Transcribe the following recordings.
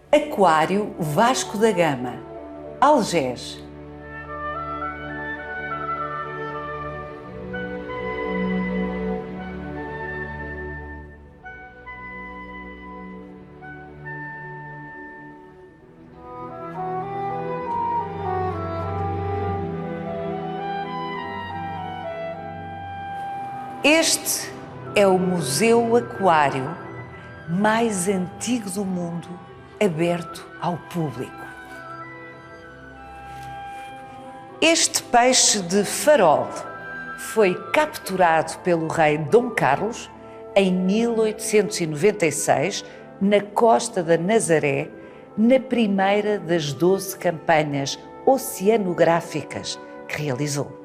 Aquário Vasco da Gama, Algés. Este é o Museu Aquário mais antigo do mundo, aberto ao público. Este peixe de farol foi capturado pelo rei Dom Carlos em 1896, na costa da Nazaré, na primeira das 12 campanhas oceanográficas que realizou.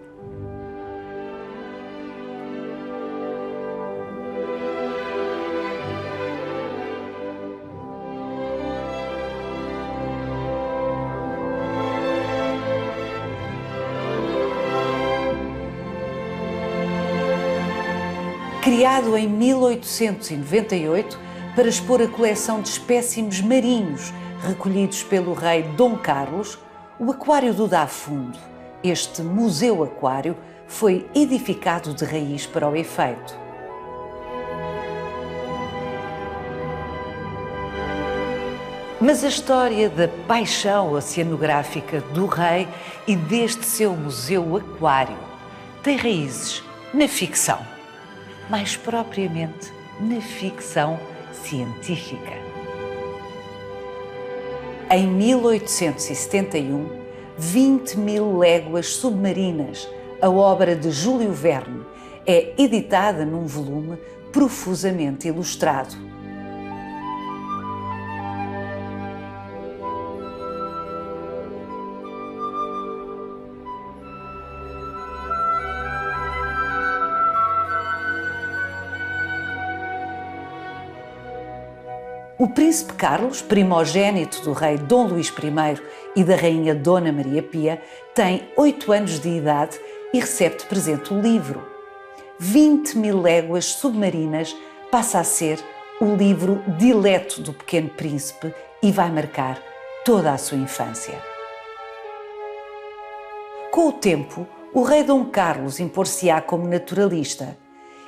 Criado em 1898 para expor a coleção de espécimes marinhos recolhidos pelo rei Dom Carlos, o Aquário do Dá Fundo, este Museu Aquário, foi edificado de raiz para o efeito. Mas a história da paixão oceanográfica do rei e deste seu Museu Aquário tem raízes na ficção. Mais propriamente na ficção científica. Em 1871, 20.000 léguas submarinas, a obra de Júlio Verne, é editada num volume profusamente ilustrado. O príncipe Carlos, primogênito do rei Dom Luís I e da rainha Dona Maria Pia, tem 8 anos de idade e recebe de presente o livro. 20.000 léguas submarinas passa a ser o livro dileto do pequeno príncipe e vai marcar toda a sua infância. Com o tempo, o rei Dom Carlos impor-se-á como naturalista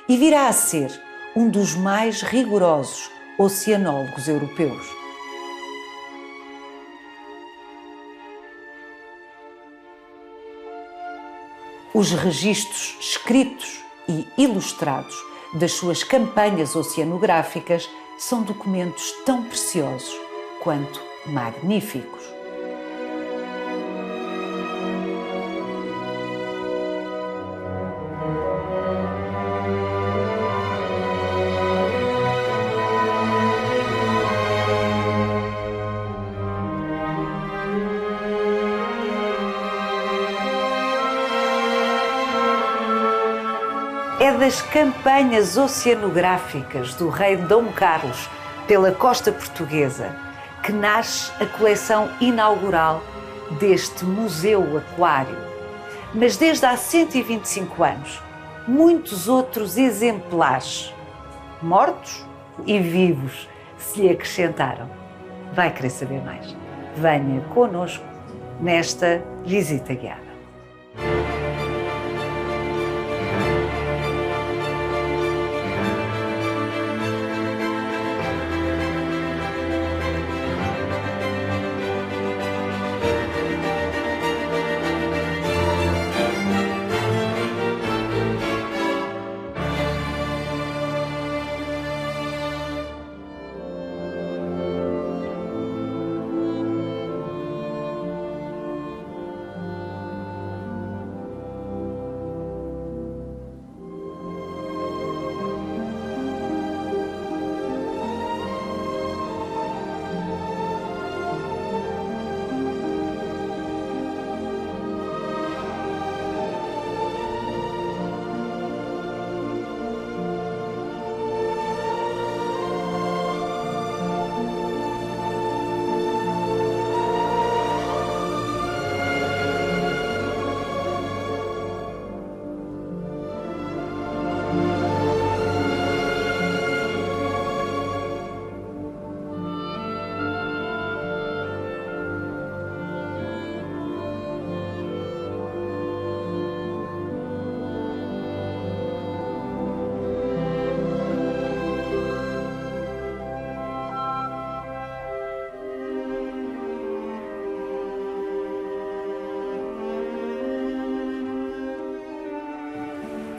e virá a ser um dos mais rigorosos oceanólogos europeus. Os registros escritos e ilustrados das suas campanhas oceanográficas são documentos tão preciosos quanto magníficos. É das campanhas oceanográficas do rei Dom Carlos pela costa portuguesa que nasce a coleção inaugural deste Museu Aquário. Mas desde há 125 anos, muitos outros exemplares, mortos e vivos, se lhe acrescentaram. Vai querer saber mais? Venha connosco nesta visita guiada.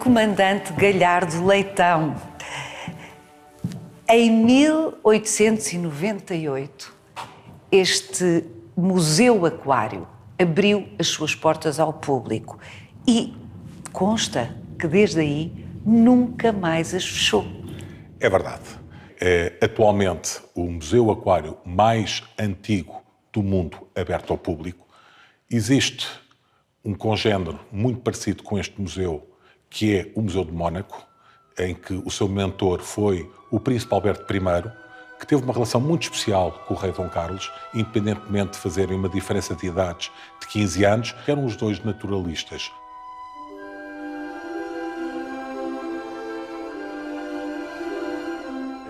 comandante Galhardo Leitão. Em 1898, este Museu Aquário abriu as suas portas ao público e consta que desde aí nunca mais as fechou. É verdade. É atualmente o Museu Aquário mais antigo do mundo aberto ao público. Existe um congénero muito parecido com este museu, que é o Museu de Mónaco, em que o seu mentor foi o Príncipe Alberto I, que teve uma relação muito especial com o rei Dom Carlos, independentemente de fazerem uma diferença de idades de 15 anos, que eram os dois naturalistas.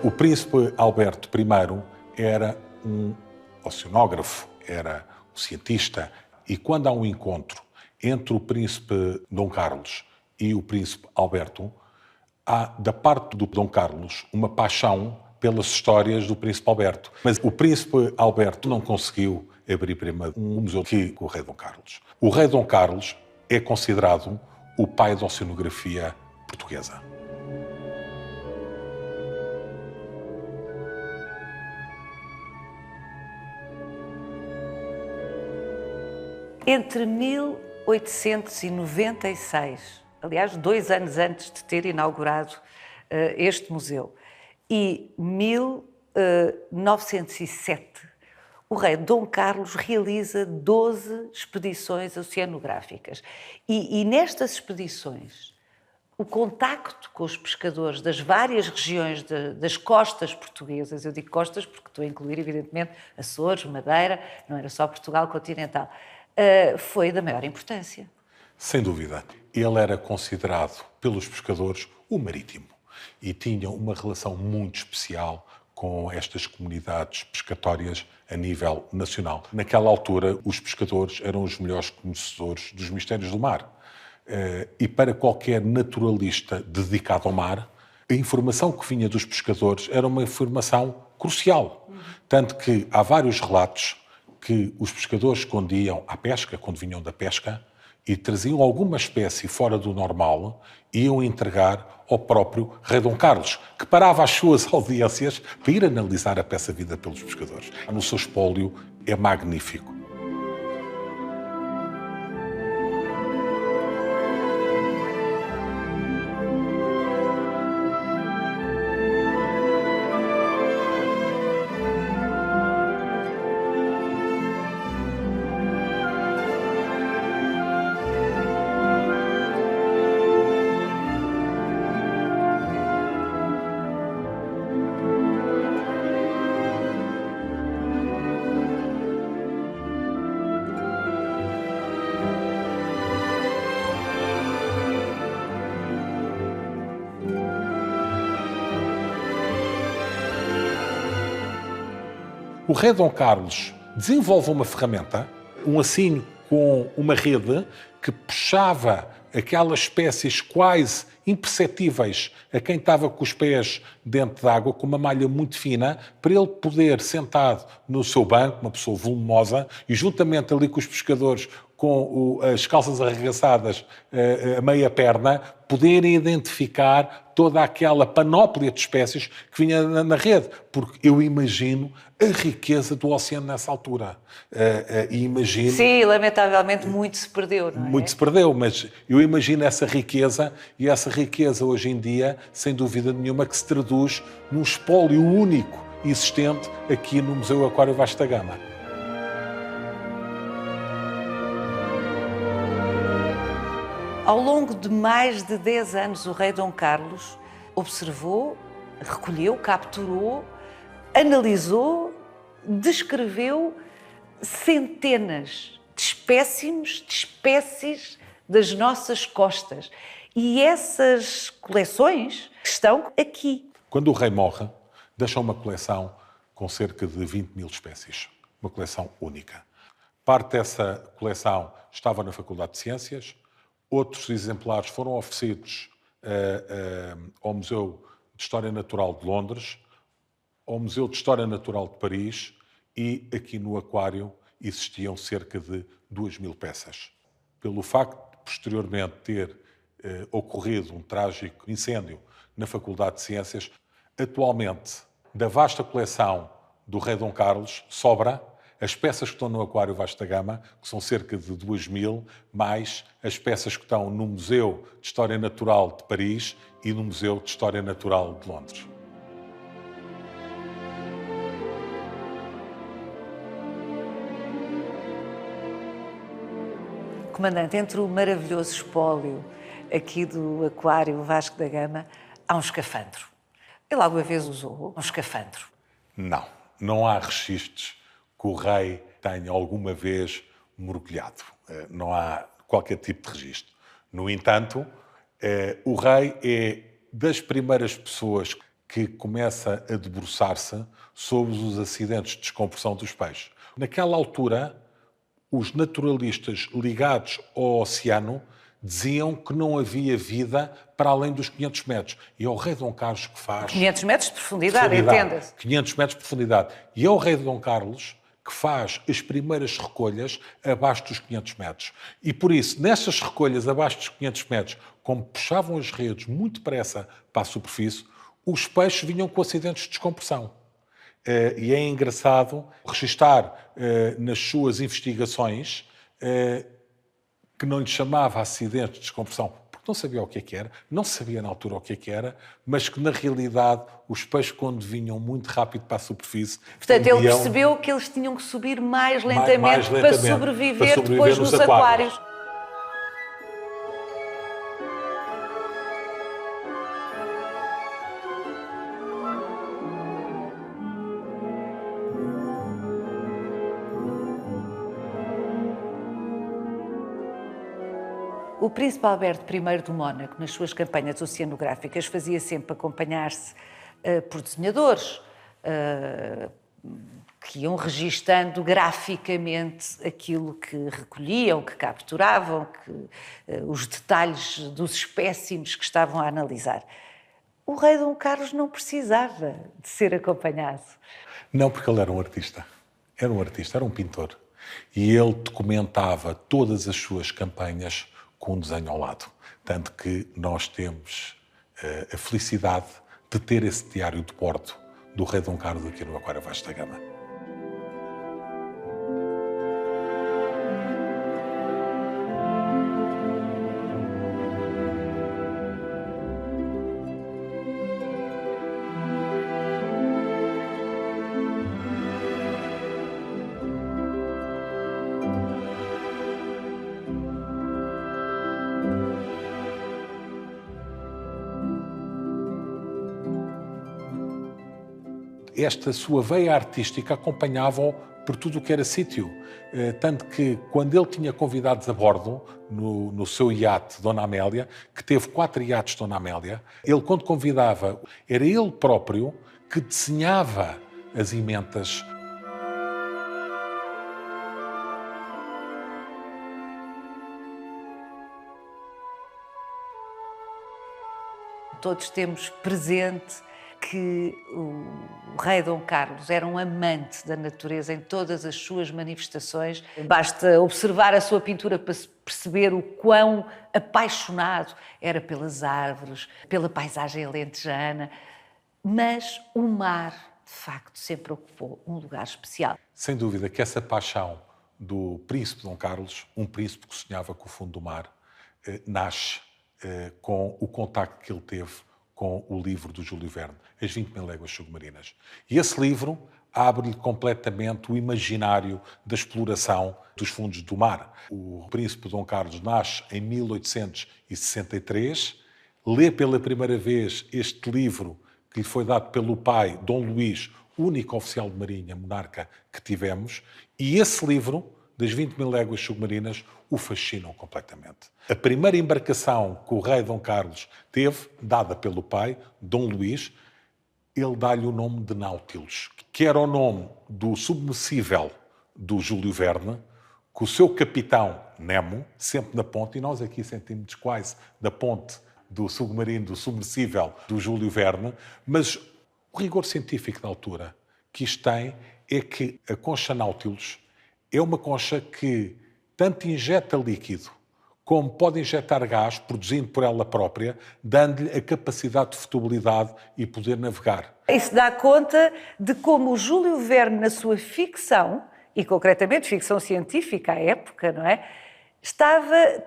O Príncipe Alberto I era um oceanógrafo, era um cientista, e quando há um encontro entre o Príncipe Dom Carlos e o Príncipe Alberto, há, da parte do Dom Carlos, uma paixão pelas histórias do Príncipe Alberto. Mas o Príncipe Alberto não conseguiu abrir primeiro um museu que o rei Dom Carlos. O rei Dom Carlos é considerado o pai da oceanografia portuguesa. Entre 1896, aliás, 2 anos antes de ter inaugurado este museu, e 1907, o rei Dom Carlos realiza 12 expedições oceanográficas. E nestas expedições, o contacto com os pescadores das várias regiões das costas portuguesas, eu digo costas porque estou a incluir, evidentemente, Açores, Madeira, não era só Portugal continental, foi da maior importância. Sem dúvida. Ele era considerado pelos pescadores o marítimo e tinha uma relação muito especial com estas comunidades pescatórias a nível nacional. Naquela altura, os pescadores eram os melhores conhecedores dos mistérios do mar. E para qualquer naturalista dedicado ao mar, a informação que vinha dos pescadores era uma informação crucial. Tanto que há vários relatos que os pescadores escondiam à pesca, quando vinham da pesca, e traziam alguma espécie fora do normal e iam entregar ao próprio rei Dom Carlos, que parava as suas audiências para ir analisar a peça vida pelos pescadores. No seu espólio é magnífico. O rei Dom Carlos desenvolve uma ferramenta, um assinho com uma rede que puxava aquelas espécies quase imperceptíveis a quem estava com os pés dentro d'água, com uma malha muito fina, para ele poder, sentado no seu banco, uma pessoa volumosa, e juntamente ali com os pescadores, com as calças arregaçadas, a meia perna, poderem identificar toda aquela panóplia de espécies que vinha na rede. Porque eu imagino a riqueza do oceano nessa altura. E imagino... Sim, lamentavelmente muito se perdeu, não é? Muito se perdeu, mas eu imagino essa riqueza, e essa riqueza hoje em dia, sem dúvida nenhuma, que se traduz num espólio único existente aqui no Museu Aquário Vasco da Gama. Ao longo de mais de 10 anos, o rei Dom Carlos observou, recolheu, capturou, analisou, descreveu centenas de espécimes, de espécies das nossas costas. E essas coleções estão aqui. Quando o rei morre, deixa uma coleção com cerca de 20 mil espécies. Uma coleção única. Parte dessa coleção estava na Faculdade de Ciências. Outros exemplares foram oferecidos ao Museu de História Natural de Londres, ao Museu de História Natural de Paris, e aqui no Aquário existiam cerca de 2.000 peças. Pelo facto de, posteriormente, ter ocorrido um trágico incêndio na Faculdade de Ciências. Atualmente, da vasta coleção do rei Dom Carlos, sobra as peças que estão no Aquário Vasco da Gama, que são cerca de 2.000, mais as peças que estão no Museu de História Natural de Paris e no Museu de História Natural de Londres. Comandante, entre o maravilhoso espólio aqui do Aquário Vasco da Gama, há um escafandro. Ele alguma vez usou um escafandro? Não há registros que o rei tenha alguma vez mergulhado. Não há qualquer tipo de registro. No entanto, o rei é das primeiras pessoas que começa a debruçar-se sobre os acidentes de descompressão dos peixes. Naquela altura, os naturalistas ligados ao oceano diziam que não havia vida para além dos 500 metros. E é o rei Dom Carlos que faz... 500 metros de profundidade. Entenda-se. 500 metros de profundidade. E é o rei Dom Carlos que faz as primeiras recolhas abaixo dos 500 metros. E por isso, nessas recolhas abaixo dos 500 metros, como puxavam as redes muito depressa para a superfície, os peixes vinham com acidentes de descompressão. E é engraçado registar nas suas investigações que não lhe chamava acidente de descompressão, porque não sabia o que é que era, não sabia na altura o que é que era, mas que na realidade os peixes, quando vinham muito rápido para a superfície... Portanto, ele percebeu que eles tinham que subir mais lentamente, para sobreviver depois nos aquários. O príncipe Alberto I do Mónaco, nas suas campanhas oceanográficas, fazia sempre acompanhar-se por desenhadores que iam registando graficamente aquilo que recolhiam, que capturavam, os detalhes dos espécimes que estavam a analisar. O rei Dom Carlos não precisava de ser acompanhado. Não, porque ele era um artista. Era um artista, era um pintor. E ele documentava todas as suas campanhas com um desenho ao lado. Tanto que nós temos a felicidade de ter esse diário de bordo do rei Dom Carlos aqui no Aquário Vasco da Gama. Esta sua veia artística acompanhava-o por tudo o que era sítio. Tanto que, quando ele tinha convidados a bordo, no seu iate Dona Amélia, que teve 4 iates Dona Amélia, ele, quando convidava, era ele próprio que desenhava as ementas. Todos temos presente que o rei Dom Carlos era um amante da natureza em todas as suas manifestações. Basta observar a sua pintura para perceber o quão apaixonado era pelas árvores, pela paisagem alentejana. Mas o mar, de facto, sempre ocupou um lugar especial. Sem dúvida que essa paixão do príncipe Dom Carlos, um príncipe que sonhava com o fundo do mar, nasce com o contacto que ele teve com o livro do Júlio Verne, As 20.000 Léguas Submarinas. E esse livro abre-lhe completamente o imaginário da exploração dos fundos do mar. O príncipe Dom Carlos nasce em 1863, lê pela primeira vez este livro que lhe foi dado pelo pai, Dom Luís, único oficial de marinha, monarca que tivemos, e esse livro, das 20.000 Léguas Submarinas, o fascinam completamente. A primeira embarcação que o rei Dom Carlos teve, dada pelo pai, Dom Luís, ele dá-lhe o nome de Nautilus, que era o nome do submersível do Júlio Verne, com o seu capitão Nemo, sempre na ponte, e nós aqui sentimos quase da ponte do submarino, do submersível do Júlio Verne, mas o rigor científico da altura que isto tem é que a concha Nautilus é uma concha que tanto injeta líquido como pode injetar gás, produzindo por ela própria, dando-lhe a capacidade de flutuabilidade e poder navegar. Isso dá conta de como o Júlio Verne, na sua ficção, e concretamente ficção científica à época, não é?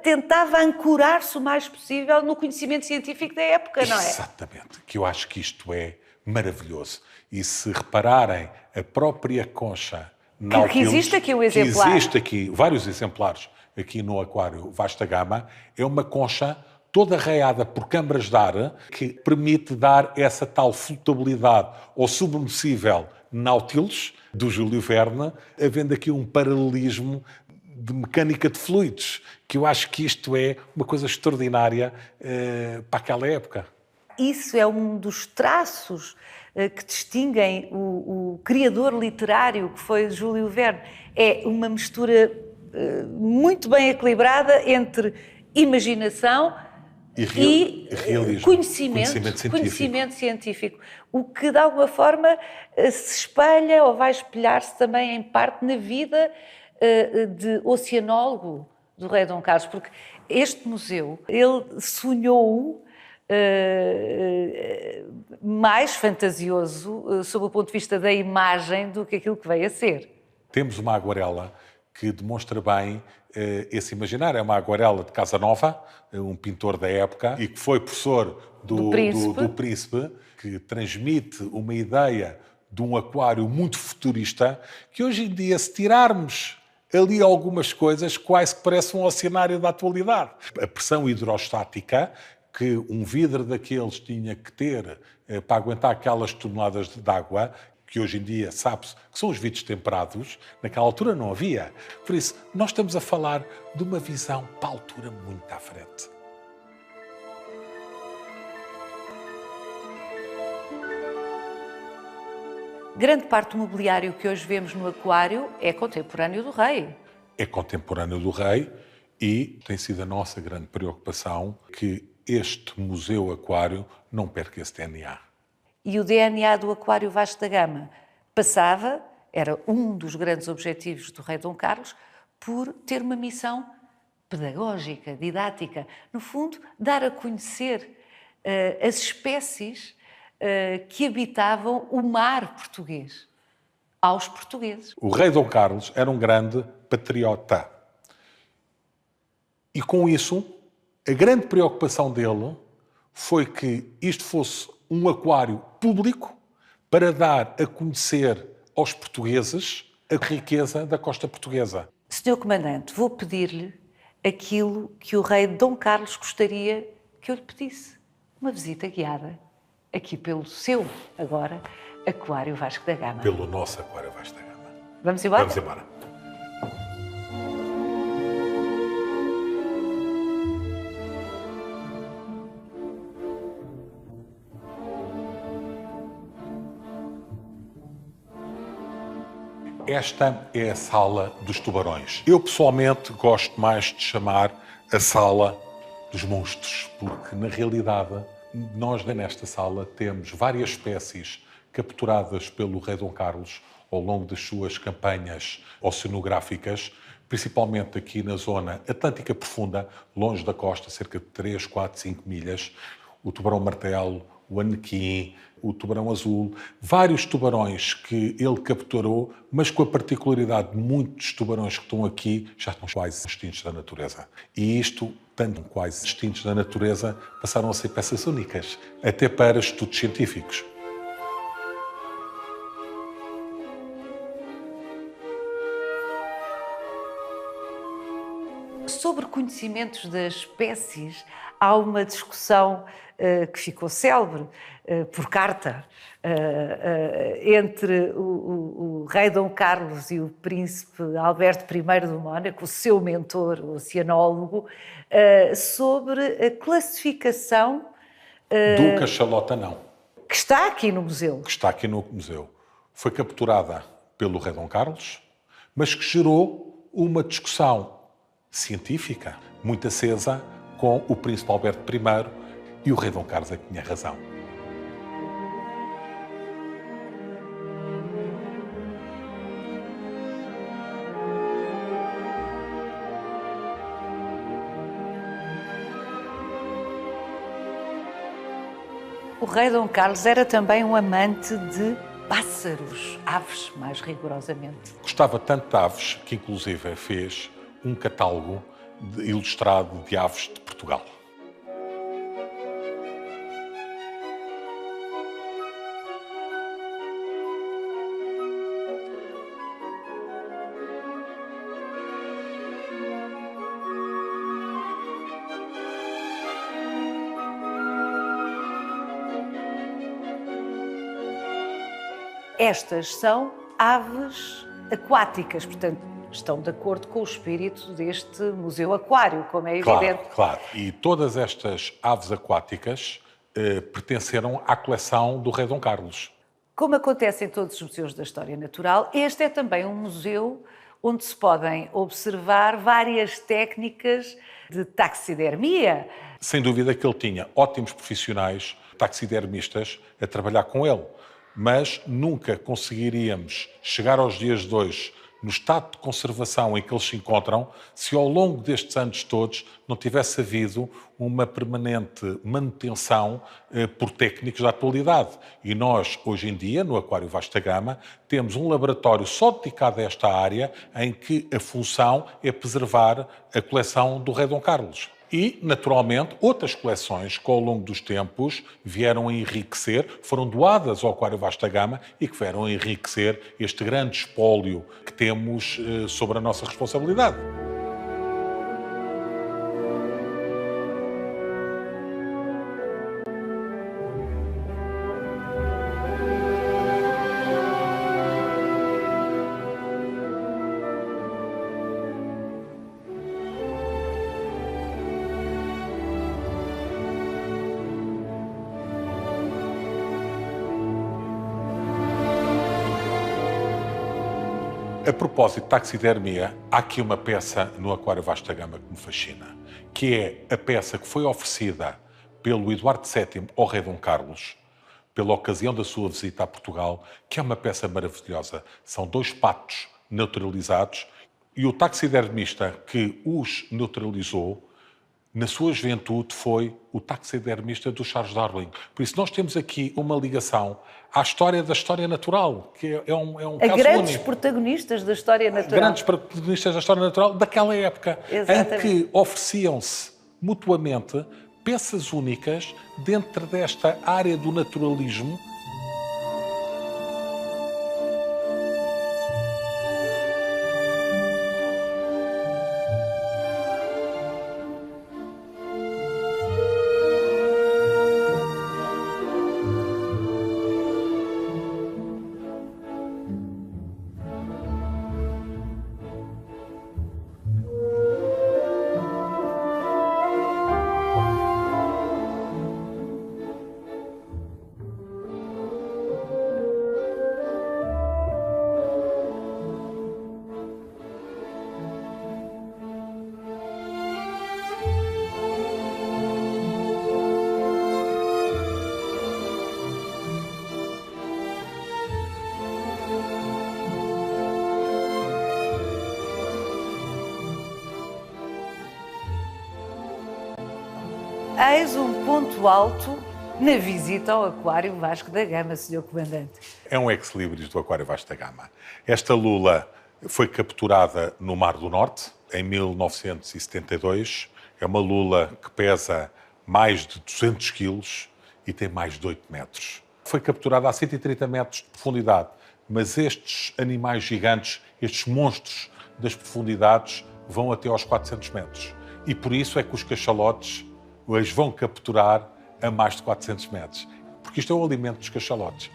Tentava ancorar-se o mais possível no conhecimento científico da época, não é? Exatamente, que eu acho que isto é maravilhoso. E se repararem, a própria concha Nautilus, que existe aqui um exemplar. Que existe aqui vários exemplares aqui no aquário Vasta Gama, é uma concha toda arraiada por câmaras de ar que permite dar essa tal flutuabilidade ao submersível Nautilus do Júlio Verne, havendo aqui um paralelismo de mecânica de fluidos, que eu acho que isto é uma coisa extraordinária para aquela época. Isso é um dos traços que distinguem o criador literário que foi Júlio Verne. É uma mistura muito bem equilibrada entre imaginação e realismo, conhecimento científico. O que, de alguma forma, se espelha ou vai espelhar-se também, em parte, na vida de oceanólogo do rei Dom Carlos, porque este museu, ele sonhou mais fantasioso sob o ponto de vista da imagem do que aquilo que veio a ser. Temos uma aguarela que demonstra bem esse imaginário. É uma aguarela de Casanova, um pintor da época, e que foi professor do Príncipe, que transmite uma ideia de um aquário muito futurista, que hoje em dia, se tirarmos ali algumas coisas, quase que parece um oceanário da atualidade. A pressão hidrostática que um vidro daqueles tinha que ter para aguentar aquelas toneladas de água, que hoje em dia sabe-se que são os vidros temperados, naquela altura não havia. Por isso, nós estamos a falar de uma visão para a altura muito à frente. Grande parte do mobiliário que hoje vemos no aquário é contemporâneo do rei. É contemporâneo do rei e tem sido a nossa grande preocupação que este museu aquário não perca esse DNA. E o DNA do aquário Vasta Gama passava, era um dos grandes objetivos do rei Dom Carlos, por ter uma missão pedagógica, didática. No fundo, dar a conhecer as espécies que habitavam o mar português aos portugueses. O rei Dom Carlos era um grande patriota. E com isso, a grande preocupação dele foi que isto fosse um aquário público para dar a conhecer aos portugueses a riqueza da costa portuguesa. Senhor Comandante, vou pedir-lhe aquilo que o rei Dom Carlos gostaria que eu lhe pedisse. Uma visita guiada aqui pelo seu, agora, Aquário Vasco da Gama. Pelo nosso Aquário Vasco da Gama. Vamos embora? Vamos embora. Esta é a sala dos tubarões. Eu, pessoalmente, gosto mais de chamar a sala dos monstros, porque, na realidade, nós, nesta sala, temos várias espécies capturadas pelo rei Dom Carlos ao longo das suas campanhas oceanográficas, principalmente aqui na zona Atlântica Profunda, longe da costa, cerca de 3, 4, 5 milhas. O tubarão-martelo, o anequim, o tubarão azul, vários tubarões que ele capturou, mas com a particularidade de muitos tubarões que estão aqui já estão quase extintos da natureza. E isto, tanto quase extintos da natureza, passaram a ser peças únicas, até para estudos científicos. Sobre conhecimentos das espécies, há uma discussão que ficou célebre por carta entre o rei Dom Carlos e o príncipe Alberto I do Mónaco, o seu mentor, o oceanólogo, sobre a classificação do cachalote anão. Que está aqui no museu. Que está aqui no museu. Foi capturada pelo rei Dom Carlos, mas que gerou uma discussão científica muito acesa com o príncipe Alberto I e o rei Dom Carlos é que tinha razão. O rei Dom Carlos era também um amante de pássaros, aves, mais rigorosamente. Gostava tanto de aves que, inclusive, fez um catálogo ilustrado de aves de Portugal. Estas são aves aquáticas, portanto, estão de acordo com o espírito deste Museu Aquário, como é evidente. Claro. E todas estas aves aquáticas pertenceram à coleção do rei Dom Carlos. Como acontece em todos os museus da história natural, este é também um museu onde se podem observar várias técnicas de taxidermia. Sem dúvida que ele tinha ótimos profissionais, taxidermistas, a trabalhar com ele. Mas nunca conseguiríamos chegar aos dias de hoje no estado de conservação em que eles se encontram se ao longo destes anos todos não tivesse havido uma permanente manutenção por técnicos da atualidade. E nós, hoje em dia, no Aquário Vasta Gama, temos um laboratório só dedicado a esta área em que a função é preservar a coleção do rei Dom Carlos. E, naturalmente, outras coleções que ao longo dos tempos vieram a enriquecer, foram doadas ao Aquário Vasta Gama e que vieram a enriquecer este grande espólio que temos sobre a nossa responsabilidade. A propósito de taxidermia, há aqui uma peça no Aquário Vasta Gama que me fascina, que é a peça que foi oferecida pelo Eduardo VII ao rei Dom Carlos, pela ocasião da sua visita a Portugal, que é uma peça maravilhosa. São 2 patos naturalizados e o taxidermista que os naturalizou, na sua juventude, foi o taxidermista do Charles Darwin. Por isso, nós temos aqui uma ligação à história da história natural, que é um caso grandes único. protagonistas da história natural. Grandes protagonistas da história natural daquela época, Exatamente. em que ofereciam-se mutuamente peças únicas dentro desta área do naturalismo. Eis um ponto alto na visita ao Aquário Vasco da Gama, Sr. Comandante. É um ex-libris do Aquário Vasta Gama. Esta lula foi capturada no Mar do Norte, em 1972. É uma lula que pesa mais de 200 quilos e tem mais de 8 metros. Foi capturada a 130 metros de profundidade, mas estes animais gigantes, estes monstros das profundidades, vão até aos 400 metros. E por isso é que os cachalotes os vão capturar a mais de 400 metros, porque isto é o alimento dos cachalotes.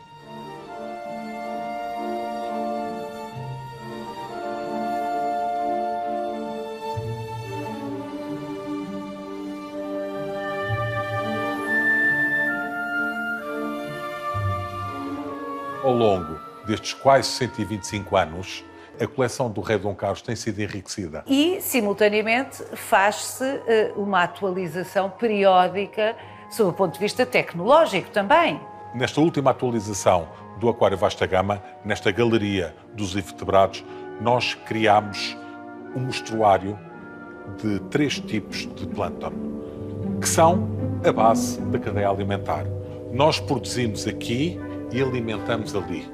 Ao longo destes quase 125 anos, a coleção do rei Dom Carlos tem sido enriquecida. E, simultaneamente, faz-se uma atualização periódica sob o ponto de vista tecnológico também. Nesta última atualização do Aquário Vasta Gama, nesta galeria dos invertebrados, nós criámos um mostruário de 3 tipos de plâncton, que são a base da cadeia alimentar. Nós produzimos aqui e alimentamos ali.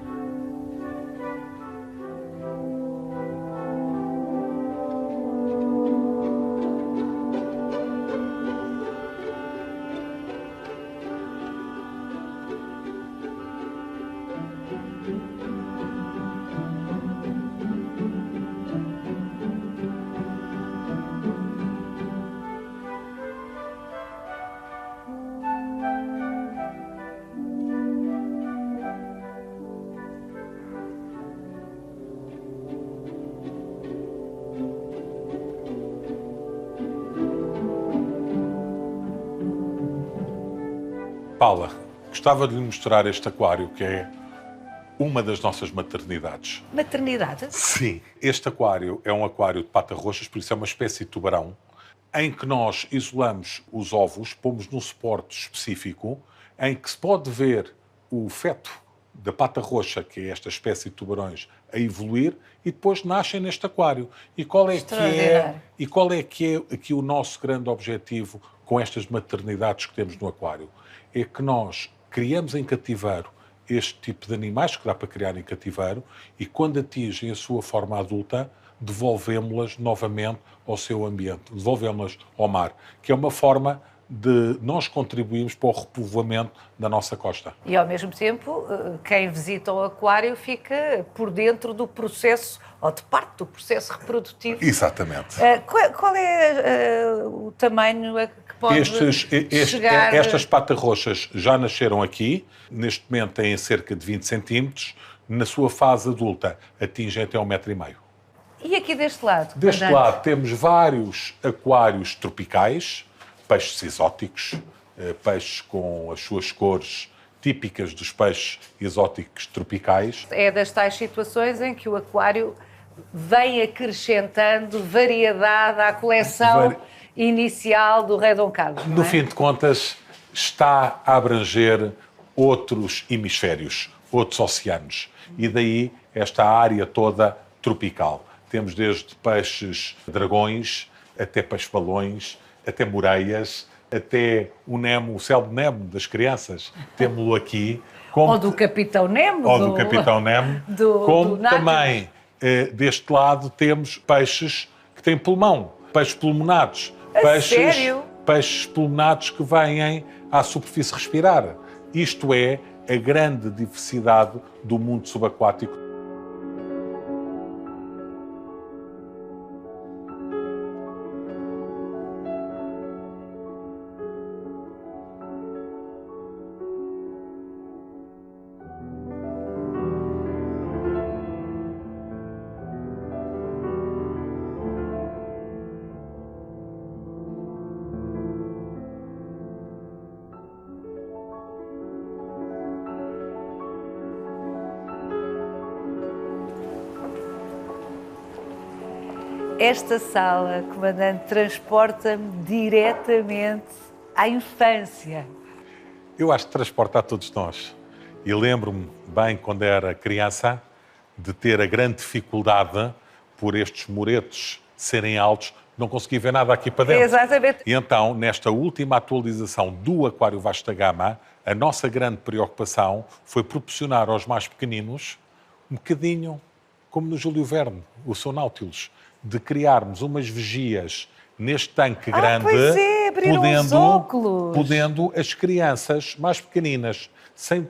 Paula, gostava de lhe mostrar este aquário, que é uma das nossas maternidades. Maternidade? Sim. Este aquário é um aquário de patas roxas, por isso é uma espécie de tubarão, em que nós isolamos os ovos, pomos num suporte específico, em que se pode ver o feto da pata roxa, que é esta espécie de tubarões, a evoluir e depois nascem neste aquário. E qual é que é aqui o nosso grande objetivo com estas maternidades que temos no aquário? É que nós criamos em cativeiro este tipo de animais, que dá para criar em cativeiro, e quando atingem a sua forma adulta, devolvemos-las novamente ao seu ambiente, devolvemos-las ao mar, que é uma forma de nós contribuirmos para o repovoamento da nossa costa. E, ao mesmo tempo, quem visita o aquário fica por dentro do processo, ou de parte do processo reprodutivo. Exatamente. Qual é o tamanho a que pode chegar? Estas patas roxas já nasceram aqui, neste momento têm cerca de 20 centímetros, na sua fase adulta atingem até 1,5 m. E aqui deste lado? Deste lado temos vários aquários tropicais, peixes exóticos, peixes com as suas cores típicas dos peixes exóticos tropicais. É das tais situações em que o aquário vem acrescentando variedade à coleção inicial do Rei Dom Carlos. No fim de contas, está a abranger outros hemisférios, outros oceanos. E daí esta área toda tropical. Temos desde peixes dragões, até peixes-balões, até moreias, até o Nemo, o céu de Nemo das crianças. Temos-lo aqui. Ou do Capitão Nemo. Ou do Capitão Nemo. Como do também, deste lado, temos peixes que têm pulmão, peixes pulmonados. Sério? Peixes pulmonados que vêm à superfície respirar. Isto é a grande diversidade do mundo subaquático. Esta sala, comandante, transporta-me diretamente à infância. Eu acho que transporta a todos nós. E lembro-me bem, quando era criança, de ter a grande dificuldade por estes muretos serem altos, não conseguia ver nada aqui para dentro. Exatamente. E então, nesta última atualização do Aquário Vasta Gama, a nossa grande preocupação foi proporcionar aos mais pequeninos um bocadinho, como no Júlio Verne, o seu Nautilus, de criarmos umas vigias neste tanque grande, pois é, abriram os óculos. podendo as crianças mais pequeninas, sem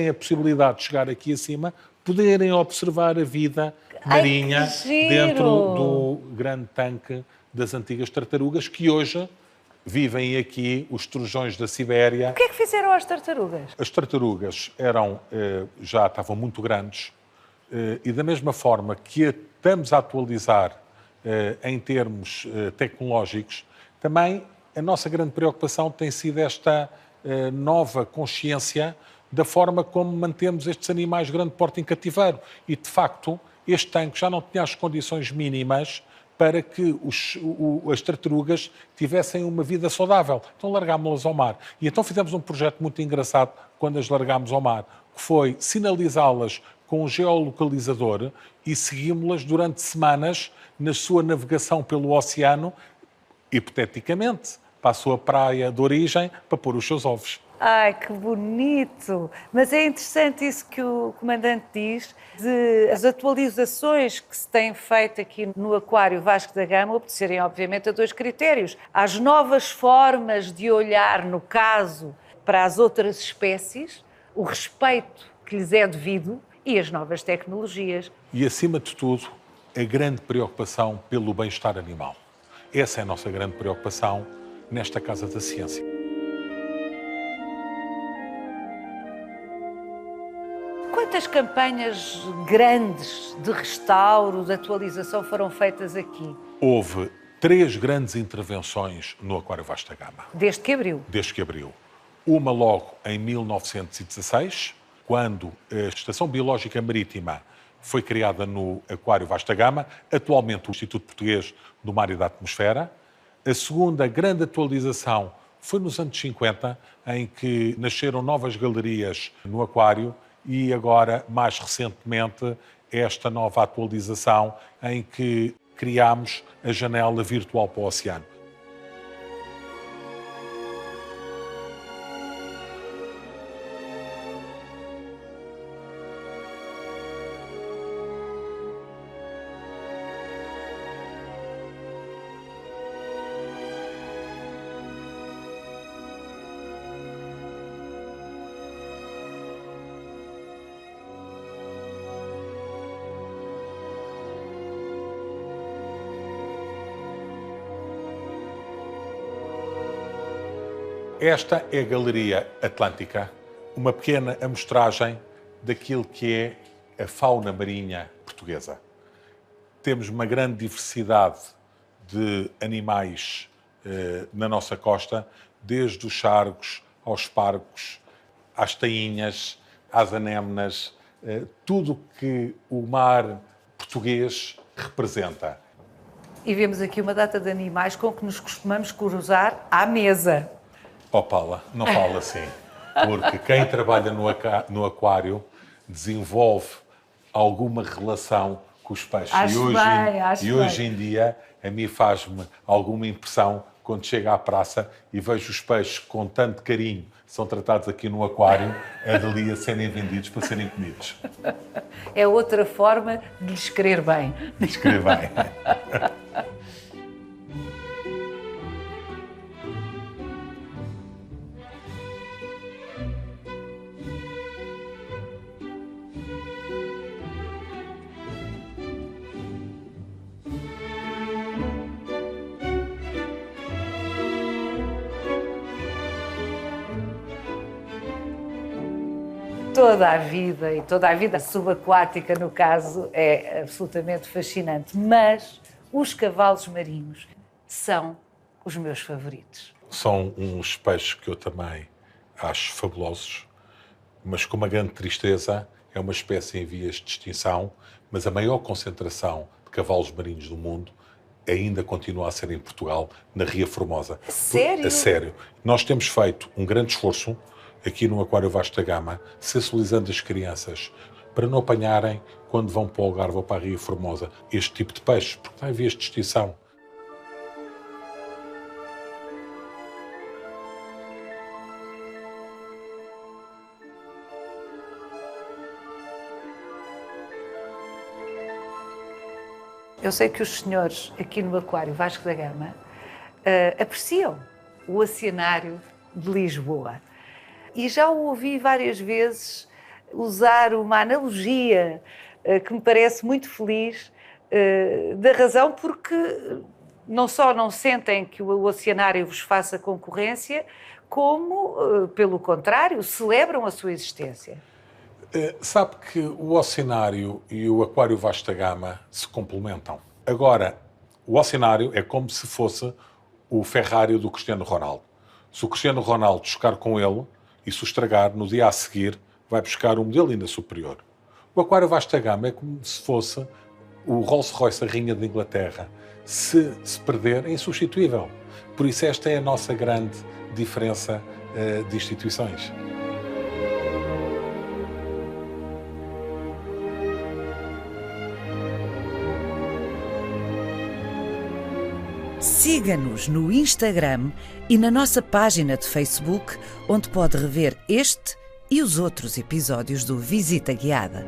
a possibilidade de chegar aqui acima, poderem observar a vida marinha dentro do grande tanque das antigas tartarugas, que hoje vivem aqui os trujões da Sibéria. O que é que fizeram às tartarugas? As tartarugas já estavam muito grandes e da mesma forma que estamos a atualizar em termos tecnológicos, também a nossa grande preocupação tem sido esta nova consciência da forma como mantemos estes animais de grande porte em cativeiro. E, de facto, este tanque já não tinha as condições mínimas para que as tartarugas tivessem uma vida saudável. Então largámos-las ao mar. E então fizemos um projeto muito engraçado quando as largámos ao mar, que foi sinalizá-las com um geolocalizador e seguimos-las durante semanas na sua navegação pelo oceano, hipoteticamente, para a sua praia de origem, para pôr os seus ovos. Ai, que bonito! Mas é interessante isso que o comandante diz, de as atualizações que se têm feito aqui no Aquário Vasco da Gama obedecerem, obviamente, a dois critérios. Às novas formas de olhar, no caso, para as outras espécies, o respeito que lhes é devido e as novas tecnologias. E, acima de tudo, a grande preocupação pelo bem-estar animal. Essa é a nossa grande preocupação nesta Casa da Ciência. Quantas campanhas grandes de restauro, de atualização foram feitas aqui? Houve 3 grandes intervenções no Aquário Vasco da Gama. Desde que abriu? Desde que abriu. Uma logo em 1916, quando a Estação Biológica Marítima foi criada no Aquário Vasco da Gama, atualmente o Instituto Português do Mar e da Atmosfera. A segunda grande atualização foi nos anos 50, em que nasceram novas galerias no aquário e agora, mais recentemente, esta nova atualização em que criámos a janela virtual para o oceano. Esta é a Galeria Atlântica, uma pequena amostragem daquilo que é a fauna marinha portuguesa. Temos uma grande diversidade de animais na nossa costa, desde os chargos aos pargos, às tainhas, às anémonas, tudo que o mar português representa. E vemos aqui uma data de animais com que nos costumamos cruzar à mesa. Oh, Paula, não fala assim, porque quem trabalha no aquário desenvolve alguma relação com os peixes. E hoje em dia, a mim faz-me alguma impressão quando chego à praça e vejo os peixes com tanto carinho, são tratados aqui no aquário, é dali a serem vendidos para serem comidos. É outra forma de lhes querer bem. De lhes querer bem. Toda a vida subaquática, no caso, é absolutamente fascinante. Mas os cavalos marinhos são os meus favoritos. São uns peixes que eu também acho fabulosos, mas com uma grande tristeza, é uma espécie em vias de extinção, mas a maior concentração de cavalos marinhos do mundo ainda continua a ser em Portugal, na Ria Formosa. Sério? A sério. Nós temos feito um grande esforço aqui no Aquário Vasco da Gama, sensibilizando as crianças para não apanharem, quando vão para o Algarve ou para a Ria Formosa, este tipo de peixe, porque está em vias de extinção. Eu sei que os senhores aqui no Aquário Vasco da Gama apreciam o Oceanário de Lisboa. E já o ouvi várias vezes usar uma analogia que me parece muito feliz, da razão porque não só não sentem que o Oceanário vos faça concorrência, como, pelo contrário, celebram a sua existência. Sabe que o Oceanário e o Aquário Vasco da Gama se complementam. Agora, o Oceanário é como se fosse o Ferrari do Cristiano Ronaldo. Se o Cristiano Ronaldo chocar com ele e se o estragar, no dia a seguir vai buscar um modelo ainda superior. O Aquário Vasco da Gama é como se fosse o Rolls-Royce, a Rainha de Inglaterra. Se perder, é insubstituível. Por isso esta é a nossa grande diferença de instituições. Siga-nos no Instagram e na nossa página de Facebook, onde pode rever este e os outros episódios do Visita Guiada.